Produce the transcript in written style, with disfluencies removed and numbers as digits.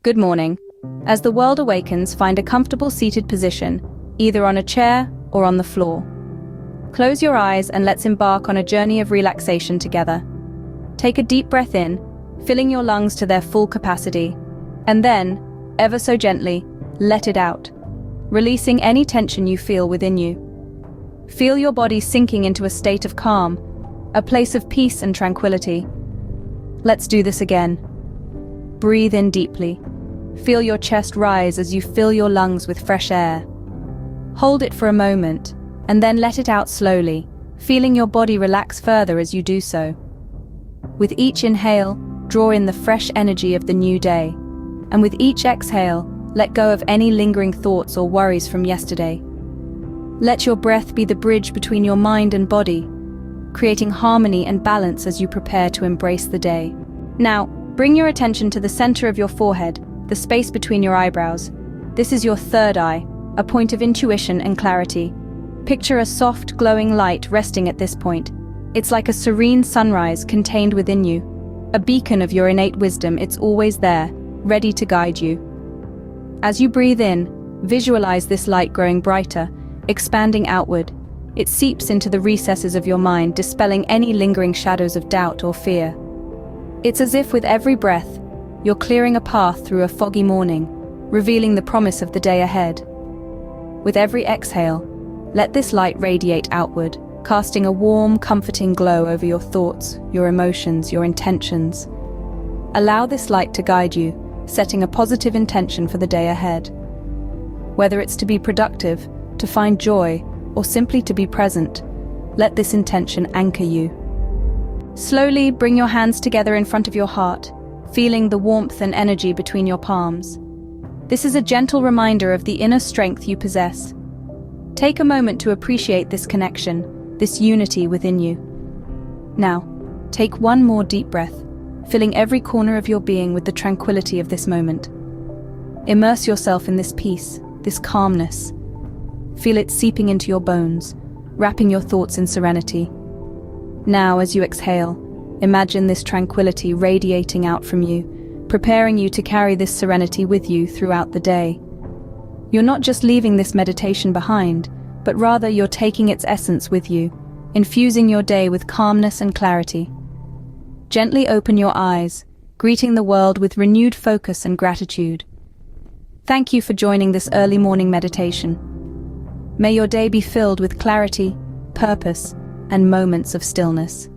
Good morning. As the world awakens, find a comfortable seated position, either on a chair or on the floor. Close your eyes and let's embark on a journey of relaxation together. Take a deep breath in, filling your lungs to their full capacity, and then, ever so gently, let it out, releasing any tension you feel within you. Feel your body sinking into a state of calm, a place of peace and tranquility. Let's do this again. Breathe in deeply. Feel your chest rise as you fill your lungs with fresh air. Hold it for a moment, and then let it out slowly, feeling your body relax further as you do so. With each inhale, draw in the fresh energy of the new day, and with each exhale, let go of any lingering thoughts or worries from yesterday. Let your breath be the bridge between your mind and body, creating harmony and balance as you prepare to embrace the day. Now, bring your attention to the center of your forehead, the space between your eyebrows. This is your third eye, a point of intuition and clarity. Picture a soft, glowing light resting at this point. It's like a serene sunrise contained within you. A beacon of your innate wisdom, it's always there, ready to guide you. As you breathe in, visualize this light growing brighter, expanding outward. It seeps into the recesses of your mind, dispelling any lingering shadows of doubt or fear. It's as if with every breath, you're clearing a path through a foggy morning, revealing the promise of the day ahead. With every exhale, let this light radiate outward, casting a warm, comforting glow over your thoughts, your emotions, your intentions. Allow this light to guide you, setting a positive intention for the day ahead. Whether it's to be productive, to find joy, or simply to be present, let this intention anchor you. Slowly bring your hands together in front of your heart, feeling the warmth and energy between your palms. This is a gentle reminder of the inner strength you possess. Take a moment to appreciate this connection, this unity within you. Now, take one more deep breath, filling every corner of your being with the tranquility of this moment. Immerse yourself in this peace, this calmness. Feel it seeping into your bones, wrapping your thoughts in serenity. Now, as you exhale, imagine this tranquility radiating out from you, preparing you to carry this serenity with you throughout the day. You're not just leaving this meditation behind, but rather you're taking its essence with you, infusing your day with calmness and clarity. Gently open your eyes, greeting the world with renewed focus and gratitude. Thank you for joining this early morning meditation. May your day be filled with clarity, purpose, and moments of stillness.